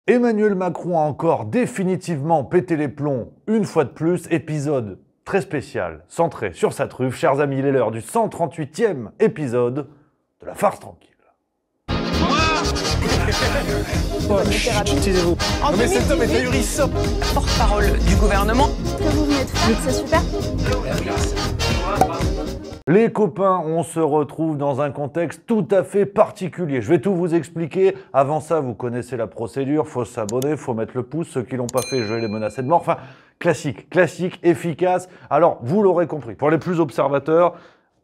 Emmanuel Macron a encore définitivement pété les plombs, une fois de plus, épisode très spécial, centré sur sa truffe. Chers amis, il est l'heure du 138e épisode de La Farce Tranquille. Taisez-vous. En Mais cet homme est ahurissant. porte-parole du gouvernement. Ce que vous venez de faire, c'est super. Les copains, on se retrouve dans un contexte tout à fait particulier. Je vais tout vous expliquer. Avant ça, vous connaissez la procédure. Faut s'abonner, faut mettre le pouce. Ceux qui l'ont pas fait, je vais les menacer de mort. Enfin, classique, efficace. Alors, vous l'aurez compris. Pour les plus observateurs,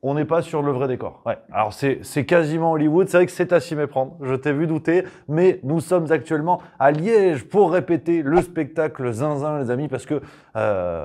on n'est pas sur le vrai décor. Ouais. Alors, c'est quasiment Hollywood. C'est vrai que c'est à s'y méprendre. Je t'ai vu douter. Mais nous sommes actuellement à Liège pour répéter le spectacle Zinzin, les amis. Parce que,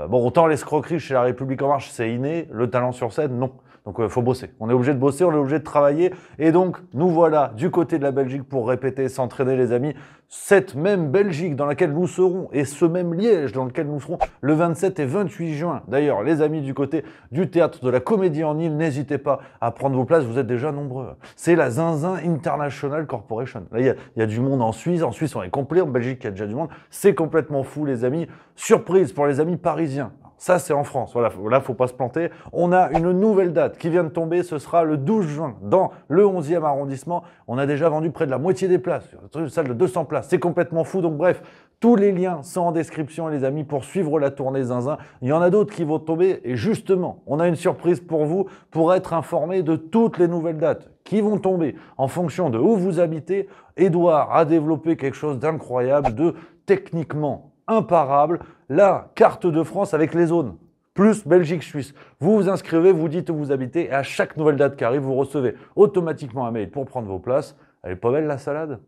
bon, autant l'escroquerie chez La République En Marche, c'est inné. Le talent sur scène, non. Donc, faut bosser. On est obligé de bosser, on est obligé de travailler. Et donc, nous voilà du côté de la Belgique pour répéter, s'entraîner, les amis. Cette même Belgique dans laquelle nous serons et ce même Liège dans lequel nous serons le 27 et 28 juin. D'ailleurs, les amis du côté du théâtre de la Comédie en Île, n'hésitez pas à prendre vos places, vous êtes déjà nombreux. C'est la Zinzin International Corporation. Là, il y a du monde en Suisse on est complet, en Belgique, il y a déjà du monde. C'est complètement fou, les amis. Surprise pour les amis parisiens. Ça, c'est en France. Voilà, là, faut pas se planter. On a une nouvelle date qui vient de tomber. Ce sera le 12 juin dans le 11e arrondissement. On a déjà vendu près de la moitié des places. Une salle de 200 places. C'est complètement fou. Donc, bref, tous les liens sont en description, les amis, pour suivre la tournée Zinzin. Il y en a d'autres qui vont tomber. Et justement, on a une surprise pour vous pour être informé de toutes les nouvelles dates qui vont tomber en fonction de où vous habitez. Édouard a développé quelque chose d'incroyable, de techniquement imparable, la carte de France avec les zones, plus Belgique-Suisse. Vous vous inscrivez, vous dites où vous habitez, et à chaque nouvelle date qui arrive, vous recevez automatiquement un mail pour prendre vos places. Elle est pas belle la salade ?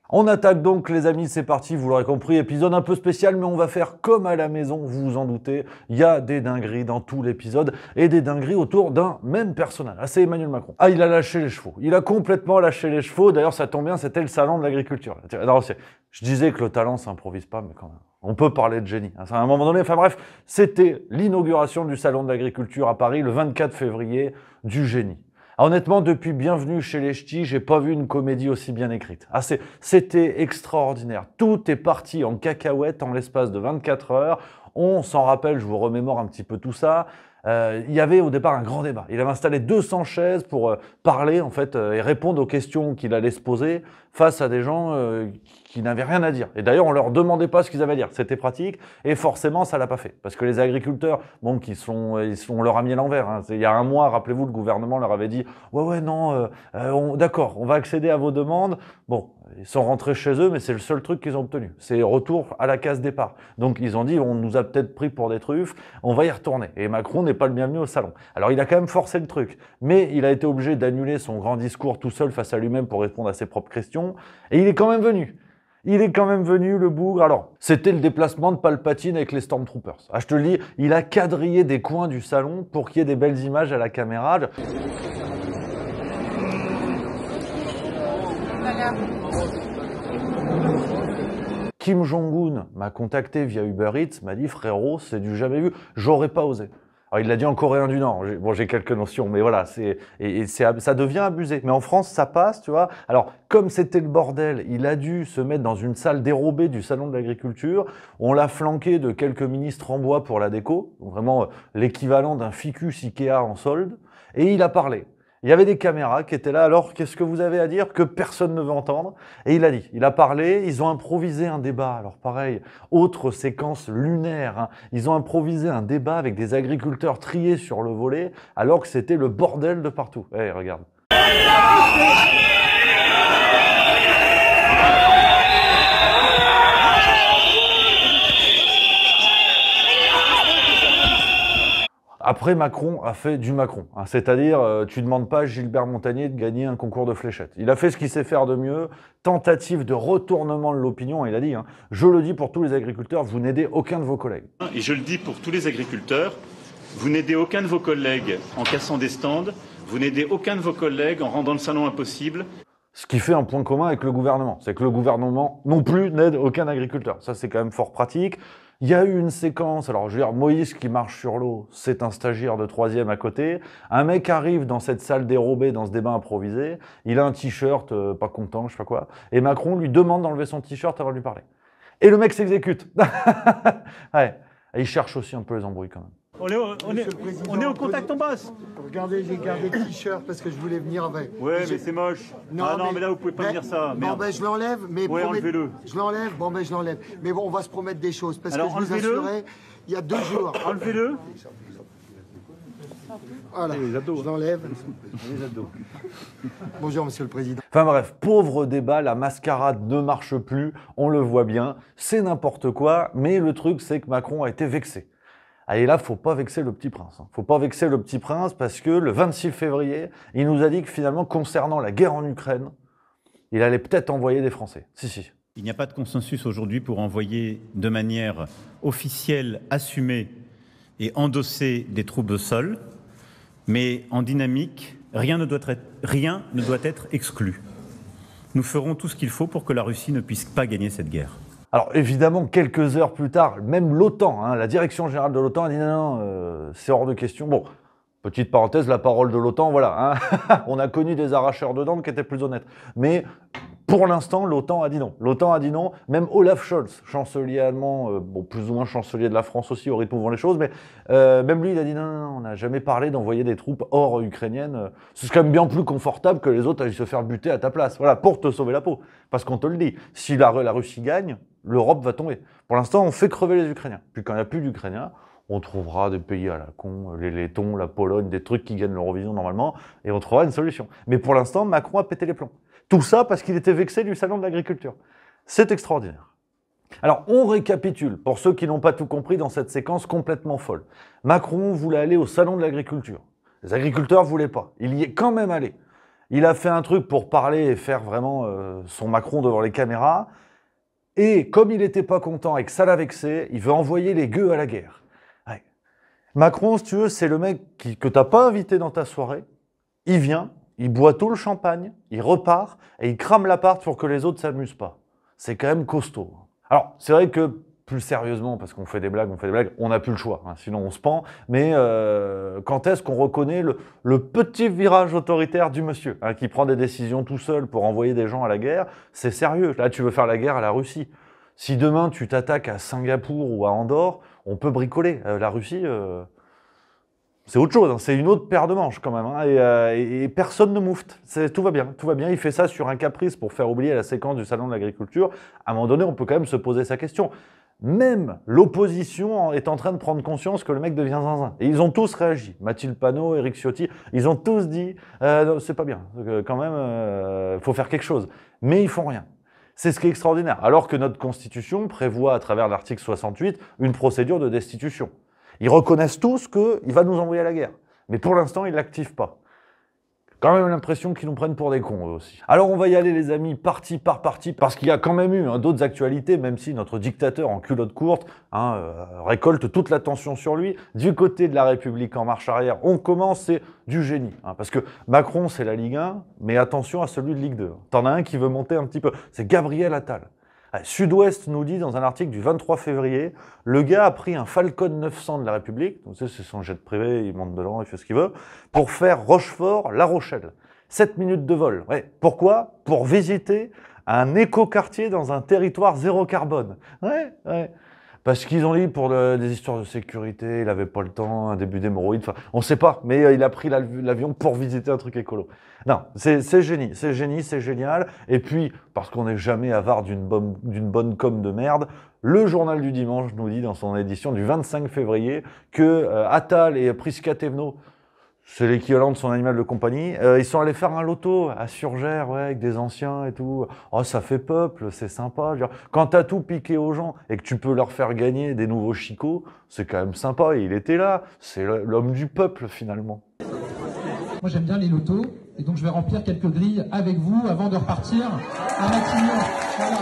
On attaque donc, les amis, c'est parti, vous l'aurez compris, épisode un peu spécial, mais on va faire comme à la maison, vous vous en doutez. Il y a des dingueries dans tout l'épisode, et des dingueries autour d'un même personnage. Ah, c'est Emmanuel Macron. Ah, il a lâché les chevaux. Il a complètement lâché les chevaux. D'ailleurs, ça tombe bien, c'était le salon de l'agriculture. Je disais que le talent s'improvise pas, mais quand même. On peut parler de génie. À un moment donné, enfin bref, c'était l'inauguration du salon de l'agriculture à Paris, le 24 février, du génie. Honnêtement, depuis Bienvenue chez les Ch'tis, j'ai pas vu une comédie aussi bien écrite. Ah, c'était extraordinaire. Tout est parti en cacahuète en l'espace de 24 heures. On s'en rappelle, je vous remémore un petit peu tout ça. Il y avait au départ un grand débat. Il avait installé 200 chaises pour parler en fait et répondre aux questions qu'il allait se poser face à des gens qui n'avaient rien à dire. Et d'ailleurs, on leur demandait pas ce qu'ils avaient à dire. C'était pratique et forcément, ça l'a pas fait. Parce que les agriculteurs, bon, on leur a mis à l'envers. Hein. Il y a un mois, rappelez-vous, le gouvernement leur avait dit « Ouais, non, d'accord, on va accéder à vos demandes. » Bon, ils sont rentrés chez eux, mais c'est le seul truc qu'ils ont obtenu. C'est retour à la case départ. Donc, ils ont dit « On nous a peut-être pris pour des truffes, on va y retourner. » Et Macron n'est pas le bienvenu au salon. Alors, il a quand même forcé le truc. Mais il a été obligé d'annuler son grand discours tout seul face à lui-même pour répondre à ses propres questions. Et il est quand même venu. Il est quand même venu, le bougre. Alors, c'était le déplacement de Palpatine avec les Stormtroopers. Ah, je te le dis, il a quadrillé des coins du salon pour qu'il y ait des belles images à la caméra. Kim Jong-un m'a contacté via Uber Eats, m'a dit « Frérot, c'est du jamais vu, j'aurais pas osé ». Alors, il l'a dit en coréen du Nord. Bon, j'ai quelques notions, mais voilà, ça devient abusé. Mais en France, ça passe, tu vois. Alors, comme c'était le bordel, il a dû se mettre dans une salle dérobée du salon de l'agriculture. On l'a flanqué de quelques ministres en bois pour la déco. Donc, vraiment, l'équivalent d'un ficus Ikea en solde. Et il a parlé. Il y avait des caméras qui étaient là. Alors, qu'est-ce que vous avez à dire que personne ne veut entendre? Et il a dit, il a parlé, ils ont improvisé un débat. Alors pareil, autre séquence lunaire. Hein. Ils ont improvisé un débat avec des agriculteurs triés sur le volet, alors que c'était le bordel de partout. Eh, regarde. Après, Macron a fait du Macron. Hein, c'est-à-dire, tu ne demandes pas à Gilbert Montagnier de gagner un concours de fléchettes. Il a fait ce qu'il sait faire de mieux, tentative de retournement de l'opinion, il a dit, hein, je le dis pour tous les agriculteurs, vous n'aidez aucun de vos collègues. Et je le dis pour tous les agriculteurs, vous n'aidez aucun de vos collègues en cassant des stands, vous n'aidez aucun de vos collègues en rendant le salon impossible. Ce qui fait un point commun avec le gouvernement, c'est que le gouvernement non plus n'aide aucun agriculteur. Ça, c'est quand même fort pratique. Il y a eu une séquence, alors je veux dire, Moïse qui marche sur l'eau, c'est un stagiaire de 3e à côté. Un mec arrive dans cette salle dérobée, dans ce débat improvisé. Il a un t-shirt, pas content, je sais pas quoi. Et Macron lui demande d'enlever son t-shirt avant de lui parler. Et le mec s'exécute. Ouais. Et il cherche aussi un peu les embrouilles quand même. On est au contact en basse. Regardez, j'ai gardé le t-shirt parce que je voulais venir avec. Ouais, mais c'est moche. Non, mais là, vous pouvez pas dire ça. Bon, ben, je l'enlève, mais... Ouais, enlevez-le. Je l'enlève, bon, ben, je l'enlève. Mais bon, on va se promettre des choses. Parce Alors, que je vous assurais, il y a 2 jours... Enlevez-le. Voilà, je l'enlève. Bonjour, Monsieur le Président. Enfin bref, pauvre débat, la mascarade ne marche plus, on le voit bien, c'est n'importe quoi, mais le truc, c'est que Macron a été vexé. Et là, faut pas vexer le petit prince. Faut pas vexer le petit prince parce que le 26 février, il nous a dit que finalement, concernant la guerre en Ukraine, il allait peut-être envoyer des Français. Si. Il n'y a pas de consensus aujourd'hui pour envoyer de manière officielle, assumée et endossée des troupes au sol, mais en dynamique, rien ne doit être exclu. Nous ferons tout ce qu'il faut pour que la Russie ne puisse pas gagner cette guerre. Alors évidemment, quelques heures plus tard, même l'OTAN, la direction générale de l'OTAN a dit non, c'est hors de question. Bon, petite parenthèse, la parole de l'OTAN, voilà, on a connu des arracheurs de dents qui étaient plus honnêtes. Mais pour l'instant, l'OTAN a dit non. L'OTAN a dit non, même Olaf Scholz, chancelier allemand, bon, plus ou moins chancelier de la France aussi, au rythme où vont les choses, mais même lui, il a dit non, on n'a jamais parlé d'envoyer des troupes hors ukrainiennes. C'est quand même bien plus confortable que les autres aillent se faire buter à ta place, voilà, pour te sauver la peau. Parce qu'on te le dit, si la Russie gagne, l'Europe va tomber. Pour l'instant, on fait crever les Ukrainiens. Puis quand il n'y a plus d'Ukrainiens, on trouvera des pays à la con, les Lettons, la Pologne, des trucs qui gagnent l'Eurovision normalement, et on trouvera une solution. Mais pour l'instant, Macron a pété les plombs. Tout ça parce qu'il était vexé du salon de l'agriculture. C'est extraordinaire. Alors, on récapitule, pour ceux qui n'ont pas tout compris dans cette séquence complètement folle. Macron voulait aller au salon de l'agriculture. Les agriculteurs ne voulaient pas. Il y est quand même allé. Il a fait un truc pour parler et faire vraiment son Macron devant les caméras. Et comme il n'était pas content et que ça l'a vexé, il veut envoyer les gueux à la guerre. Ouais. Macron, si tu veux, c'est le mec que tu n'as pas invité dans ta soirée. Il vient, il boit tout le champagne, il repart et il crame l'appart pour que les autres ne s'amusent pas. C'est quand même costaud. Alors, c'est vrai que, plus sérieusement, parce qu'on fait des blagues, on n'a plus le choix, sinon on se pend. Mais quand est-ce qu'on reconnaît le petit virage autoritaire du monsieur, qui prend des décisions tout seul pour envoyer des gens à la guerre? C'est sérieux. Là, tu veux faire la guerre à la Russie. Si demain, tu t'attaques à Singapour ou à Andorre, on peut bricoler. La Russie, c'est autre chose. C'est une autre paire de manches quand même. Et personne ne moufte. Tout va bien. Tout va bien. Il fait ça sur un caprice pour faire oublier la séquence du salon de l'agriculture. À un moment donné, on peut quand même se poser sa question. Même l'opposition est en train de prendre conscience que le mec devient zinzin. Et ils ont tous réagi. Mathilde Panot, Éric Ciotti, ils ont tous dit c'est pas bien, quand même, faut faire quelque chose. Mais ils font rien. C'est ce qui est extraordinaire. Alors que notre Constitution prévoit, à travers l'article 68, une procédure de destitution. Ils reconnaissent tous qu'il va nous envoyer à la guerre. Mais pour l'instant, ils ne l'activent pas. Quand même l'impression qu'ils nous prennent pour des cons, eux aussi. Alors on va y aller les amis, partie par partie, parce qu'il y a quand même eu d'autres actualités, même si notre dictateur en culotte courte récolte toute l'attention sur lui. Du côté de la République en marche arrière, on commence, c'est du génie. Parce que Macron, c'est la Ligue 1, mais attention à celui de Ligue 2. T'en as un qui veut monter un petit peu, c'est Gabriel Attal. Sud-Ouest nous dit dans un article du 23 février, le gars a pris un Falcon 900 de la République, donc c'est son jet privé, il monte dedans, il fait ce qu'il veut, pour faire Rochefort-La Rochelle. 7 minutes de vol. Ouais. Pourquoi? Pour visiter un écoquartier dans un territoire zéro carbone. Ouais. Parce qu'ils ont dit pour des histoires de sécurité, il n'avait pas le temps, un début d'hémorroïdes, enfin, on ne sait pas, mais il a pris l'avion pour visiter un truc écolo. Non, c'est génie, c'est génial. Et puis, parce qu'on n'est jamais avare d'une bonne com de merde, le journal du dimanche nous dit dans son édition du 25 février que Attal et Prisca Thévenot, c'est l'équivalent de son animal de compagnie, ils sont allés faire un loto à Surgères, ouais, avec des anciens et tout. Oh, ça fait peuple, c'est sympa. Quand t'as tout piqué aux gens et que tu peux leur faire gagner des nouveaux chicots, c'est quand même sympa. Et il était là, c'est l'homme du peuple finalement. Moi j'aime bien les lotos, et donc je vais remplir quelques grilles avec vous avant de repartir à Matignon. Voilà.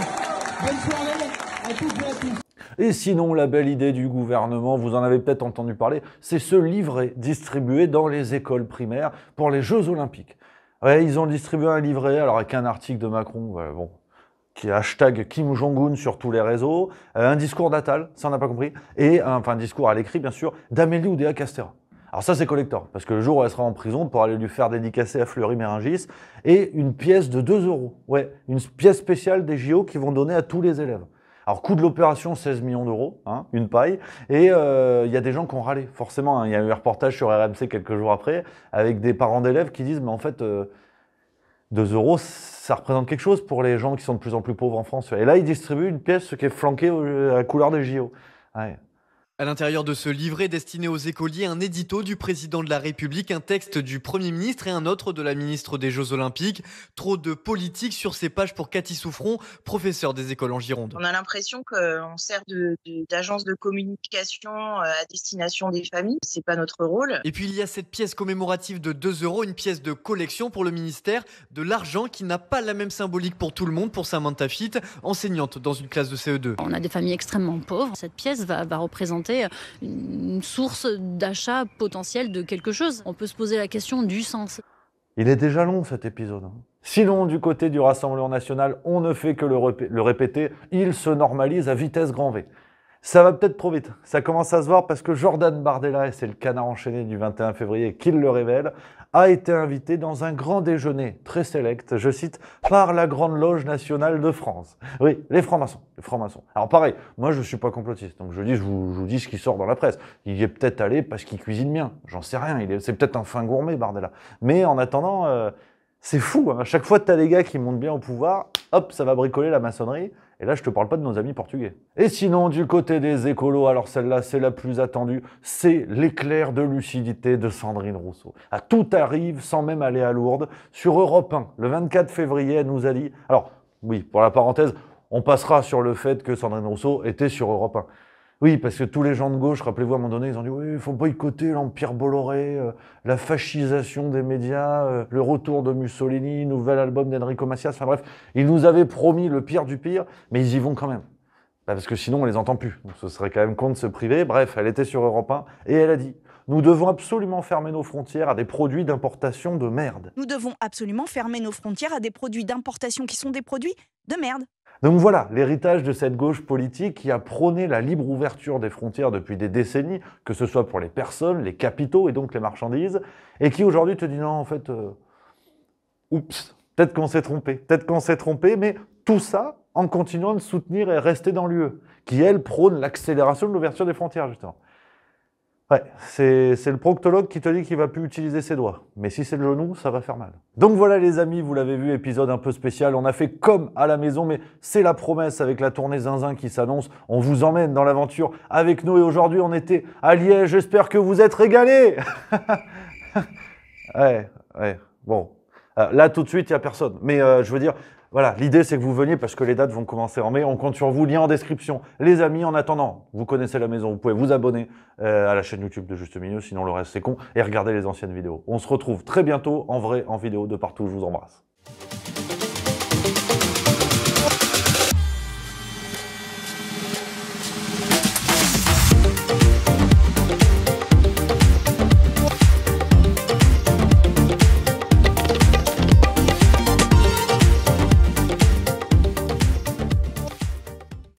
Bonne soirée à toutes et à tous. Et sinon, la belle idée du gouvernement, vous en avez peut-être entendu parler, c'est ce livret distribué dans les écoles primaires pour les Jeux Olympiques. Ouais, ils ont distribué un livret, alors avec un article de Macron, bon, qui est hashtag Kim Jong-un sur tous les réseaux, un discours d'Attal, ça on n'a pas compris, et un discours à l'écrit bien sûr, d'Amélie Oudéa-Castéra. Alors ça c'est collector, parce que le jour où elle sera en prison, pour aller lui faire dédicacer à Fleury-Méringis, et une pièce de 2 €, ouais, une pièce spéciale des JO qu'ils vont donner à tous les élèves. Alors coût de l'opération 16 millions d'euros, hein, une paille, et il y a des gens qui ont râlé, forcément, il y a eu un reportage sur RMC quelques jours après, avec des parents d'élèves qui disent, mais en fait, 2 €, ça représente quelque chose pour les gens qui sont de plus en plus pauvres en France. Et là, ils distribuent une pièce qui est flanquée à la couleur des JO. Ouais. À l'intérieur de ce livret destiné aux écoliers, un édito du président de la République, un texte du Premier ministre et un autre de la ministre des Jeux Olympiques. Trop de politique sur ces pages pour Cathy Souffron, professeure des écoles en Gironde. On a l'impression qu'on sert d'agence de communication à destination des familles. C'est pas notre rôle. Et puis il y a cette pièce commémorative de 2 €, une pièce de collection pour le ministère, de l'argent qui n'a pas la même symbolique pour tout le monde, pour Samantha Fitt, enseignante dans une classe de CE2. On a des familles extrêmement pauvres. Cette pièce va représenter une source d'achat potentielle de quelque chose. On peut se poser la question du sens. Il est déjà long cet épisode. Sinon, du côté du Rassemblement national, on ne fait que le répéter, il se normalise à vitesse grand V. Ça va peut-être trop vite, ça commence à se voir parce que Jordan Bardella, et c'est le canard enchaîné du 21 février qui le révèle, a été invité dans un grand déjeuner très sélect, je cite, par la Grande Loge nationale de France. Oui, les francs-maçons, les francs-maçons. Alors pareil, moi je ne suis pas complotiste, donc je vous dis ce qui sort dans la presse. Il y est peut-être allé parce qu'il cuisine bien, j'en sais rien, c'est peut-être un fin gourmet Bardella. Mais en attendant, c'est fou, hein. À chaque fois que tu as des gars qui montent bien au pouvoir, hop, ça va bricoler la maçonnerie. Et là, je te parle pas de nos amis portugais. Et sinon, du côté des écolos, alors celle-là, c'est la plus attendue, c'est l'éclair de lucidité de Sandrine Rousseau. Ah, tout arrive sans même aller à Lourdes. Sur Europe 1, le 24 février, elle nous a dit... Alors, oui, pour la parenthèse, on passera sur le fait que Sandrine Rousseau était sur Europe 1. Oui, parce que tous les gens de gauche, rappelez-vous, à un moment donné, ils ont dit « Oui, il faut boycotter l'Empire Bolloré, la fascisation des médias, le retour de Mussolini, nouvel album d'Enrico Macias. » Enfin bref, ils nous avaient promis le pire du pire, mais ils y vont quand même. Parce que sinon, on les entend plus. Donc ce serait quand même con de se priver. Bref, elle était sur Europe 1 et elle a dit « Nous devons absolument fermer nos frontières à des produits d'importation de merde. » Nous devons absolument fermer nos frontières à des produits d'importation qui sont des produits de merde. Donc voilà, l'héritage de cette gauche politique qui a prôné la libre ouverture des frontières depuis des décennies, que ce soit pour les personnes, les capitaux et donc les marchandises, et qui aujourd'hui te dit non, en fait, oups, peut-être qu'on s'est trompé, mais tout ça en continuant de soutenir et rester dans l'UE, qui elle prône l'accélération de l'ouverture des frontières justement. Ouais, c'est le proctologue qui te dit qu'il ne va plus utiliser ses doigts. Mais si c'est le genou, ça va faire mal. Donc voilà les amis, vous l'avez vu, épisode un peu spécial. On a fait comme à la maison, mais c'est la promesse avec la tournée Zinzin qui s'annonce. On vous emmène dans l'aventure avec nous et aujourd'hui on était à Liège. J'espère que vous êtes régalés. Ouais, bon. Là tout de suite, il n'y a personne. Mais je veux dire... Voilà, l'idée c'est que vous veniez parce que les dates vont commencer en mai. On compte sur vous, lien en description. Les amis, en attendant, vous connaissez la maison, vous pouvez vous abonner à la chaîne YouTube de Juste Milieu, sinon le reste c'est con, et regarder les anciennes vidéos. On se retrouve très bientôt en vrai, en vidéo, de partout. Je vous embrasse.